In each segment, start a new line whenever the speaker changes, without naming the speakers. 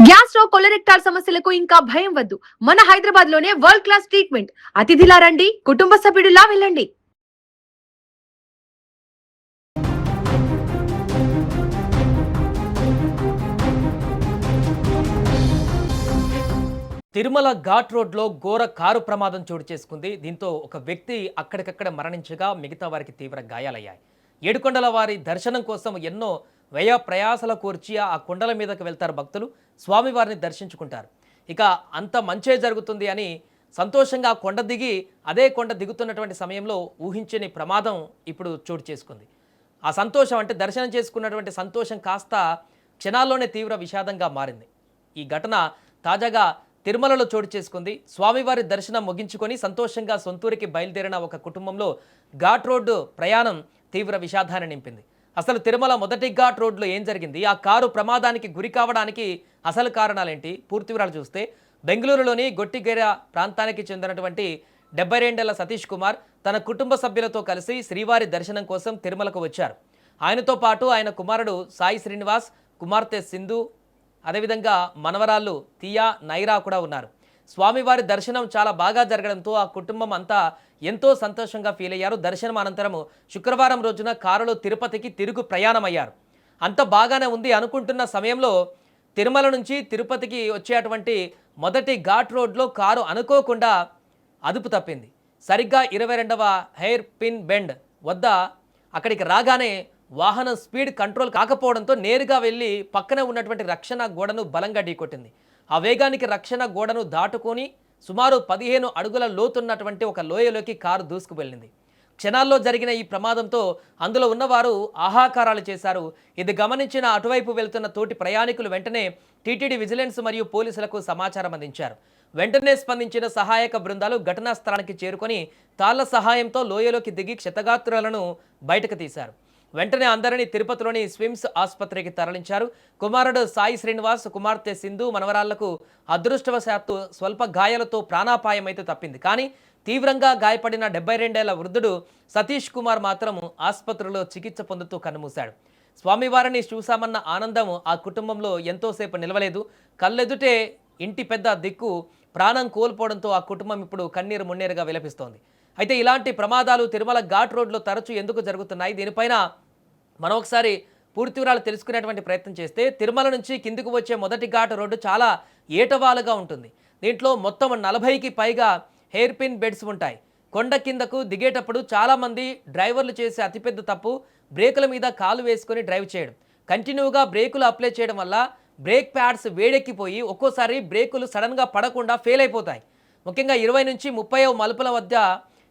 Gas stove కొలరెక్టాల్ సమస్యలకు ఇంకా భయం వద్దు. మన హైదరాబాద్ లోనే వరల్డ్ క్లాస్ ట్రీట్మెంట్. అతిథిలా రండి, కుటుంబ సభ్యుడిలా వెళ్ళండి.
తిరుమల ఘాట్ రోడ్లో ఘోర కారు ప్రమాదం చోటు చేసుకుంది. దీంతో ఒక వ్యక్తి అక్కడికక్కడ మరణించగా మిగతా వారికి తీవ్ర గాయాలయ్యాయి. ఏడుకొండల వారి దర్శనం కోసం ఎన్నో వ్యయ ప్రయాసల కోర్చి ఆ కొండల మీదకి వెళ్తారు భక్తులు, స్వామివారిని దర్శించుకుంటారు. ఇక అంత మంచే జరుగుతుంది అని సంతోషంగా కొండ దిగి అదే కొండ దిగుతున్నటువంటి సమయంలో ఊహించని ప్రమాదం ఇప్పుడు చోటు చేసుకుంది. ఆ సంతోషం అంటే దర్శనం చేసుకున్నటువంటి సంతోషం కాస్త క్షణాల్లోనే తీవ్ర విషాదంగా మారింది. ఈ ఘటన తాజాగా తిరుమలలో చోటు చేసుకుంది. స్వామివారి దర్శనం ముగించుకొని సంతోషంగా సొంతూరికి బయలుదేరిన ఒక కుటుంబంలో ఘాట్ రోడ్డు ప్రయాణం తీవ్ర విషాదాన్ని నింపింది. అసలు తిరుమల మొదటి ఘాట్ రోడ్లో ఏం జరిగింది, ఆ కారు ప్రమాదానికి గురి కావడానికి అసలు కారణాలేంటి, పూర్తి వివరాలు చూస్తే బెంగళూరులోని గొట్టిగేర ప్రాంతానికి చెందినటువంటి 72 సతీష్ కుమార్ తన కుటుంబ సభ్యులతో కలిసి శ్రీవారి దర్శనం కోసం తిరుమలకు వచ్చారు. ఆయనతో పాటు ఆయన కుమారుడు సాయి శ్రీనివాస్, కుమార్తె సింధు, అదేవిధంగా మనవరాళ్ళు తియా, నైరా కూడా ఉన్నారు. స్వామివారి దర్శనం చాలా బాగా జరగడంతో ఆ కుటుంబం అంతా ఎంతో సంతోషంగా ఫీల్ అయ్యారు. దర్శనం అనంతరం శుక్రవారం రోజున కారులో తిరుపతికి తిరుగు ప్రయాణమయ్యారు. అంత బాగానే ఉంది అనుకుంటున్న సమయంలో తిరుమల నుంచి తిరుపతికి వచ్చేటువంటి మొదటి ఘాట్ రోడ్లో కారు అనుకోకుండా అదుపు తప్పింది. సరిగ్గా 22వ హెయిర్ పిన్ బెండ్ వద్ద అక్కడికి రాగానే వాహనం స్పీడ్ కంట్రోల్ కాకపోవడంతో నేరుగా వెళ్ళి పక్కనే ఉన్నటువంటి రక్షణ గోడను బలంగా ఢీకొట్టింది. ఆ వేగానికి రక్షణ గోడను దాటుకొని సుమారు 15 అడుగుల లోతున్నటువంటి ఒక లోయలోకి కారు దూసుకు వెళ్ళింది. క్షణాల్లో జరిగిన ఈ ప్రమాదంతో అందులో ఉన్నవారు ఆహాకారాలు చేశారు. ఇది గమనించిన అటువైపు వెళ్తున్న తోటి ప్రయాణికులు వెంటనే టీటీడీ విజిలెన్స్ మరియు పోలీసులకు సమాచారం అందించారు. వెంటనే స్పందించిన సహాయక బృందాలు ఘటనా స్థలానికి చేరుకొని తాళ్ల సహాయంతో లోయలోకి దిగి క్షతగాత్రులను బయటకు తీశారు. వెంటనే అందరినీ తిరుపతిలోని స్విమ్స్ ఆసుపత్రికి తరలించారు. కుమారుడు సాయి శ్రీనివాస్, కుమార్తె సింధు, మనవరాళ్లకు అదృష్టవశాత్తు స్వల్ప గాయాలతో ప్రాణాపాయం అయితే తప్పింది. కానీ తీవ్రంగా గాయపడిన 72 వృద్ధుడు సతీష్ కుమార్ మాత్రం ఆసుపత్రిలో చికిత్స పొందుతూ కన్నుమూశాడు. స్వామివారిని చూశామన్న ఆనందం ఆ కుటుంబంలో ఎంతోసేపు నిలవలేదు. కళ్ళెదుటే ఇంటి పెద్ద దిక్కు ప్రాణం కోల్పోవడంతో ఆ కుటుంబం ఇప్పుడు కన్నీరు మున్నీరుగా విలపిస్తోంది. అయితే ఇలాంటి ప్రమాదాలు తిరుమల ఘాట్ రోడ్లో తరచూ ఎందుకు జరుగుతున్నాయి, దీనిపైన మనం ఒకసారి పూర్తి వివరాలు తెలుసుకునేటువంటి ప్రయత్నం చేస్తే తిరుమల నుంచి కిందికి వచ్చే మొదటి ఘాట్ రోడ్డు చాలా ఏటవాలుగా ఉంటుంది. దీంట్లో మొత్తం 40కి పైగా హెయిర్ పిన్ బెడ్స్ ఉంటాయి. కొండ కిందకు దిగేటప్పుడు చాలామంది డ్రైవర్లు చేసే అతిపెద్ద తప్పు బ్రేకుల మీద కాలు వేసుకొని డ్రైవ్ చేయడం. కంటిన్యూగా బ్రేకులు అప్లై చేయడం వల్ల బ్రేక్ ప్యాడ్స్ వేడెక్కిపోయి ఒక్కోసారి బ్రేకులు సడన్గా పడకుండా ఫెయిల్ అయిపోతాయి. ముఖ్యంగా 20 నుంచి 30 మలుపుల వద్ద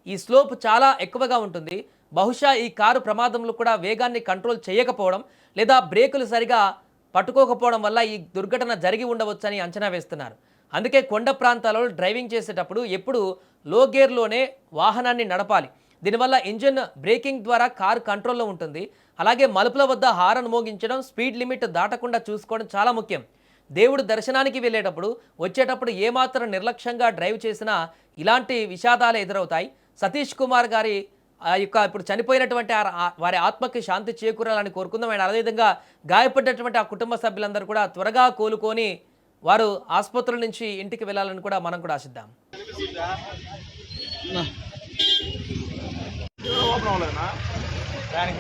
ఈ స్లోప్ చాలా ఎక్కువగా ఉంటుంది. బహుశా ఈ కారు ప్రమాదంలో కూడా వేగాన్ని కంట్రోల్ చేయకపోవడం లేదా బ్రేకులు సరిగా పట్టుకోకపోవడం వల్ల ఈ దుర్ఘటన జరిగి ఉండవచ్చని అంచనా వేస్తున్నారు. అందుకే కొండ ప్రాంతాలలో డ్రైవింగ్ చేసేటప్పుడు ఎప్పుడు లో గేర్లోనే వాహనాన్ని నడపాలి. దీనివల్ల ఇంజిన్ బ్రేకింగ్ ద్వారా కారు కంట్రోల్లో ఉంటుంది. అలాగే మలుపుల వద్ద హారన్ మోగించడం, స్పీడ్ లిమిట్ దాటకుండా చూసుకోవడం చాలా ముఖ్యం. దేవుడు దర్శనానికి వెళ్ళేటప్పుడు వచ్చేటప్పుడు ఏమాత్రం నిర్లక్ష్యంగా డ్రైవ్ చేసినా ఇలాంటి విషాదాలు ఎదురవుతాయి. సతీష్ కుమార్ గారి ఇప్పుడు చనిపోయినటువంటి వారి ఆత్మకి శాంతి చేకూరాలని కోరుకుందాం. అండ్ అదేవిధంగా గాయపడ్డటువంటి ఆ కుటుంబ సభ్యులందరూ కూడా త్వరగా కోలుకొని వారు ఆసుపత్రుల నుంచి ఇంటికి వెళ్ళాలని కూడా మనం కూడా ఆశిద్దాం.
దానికి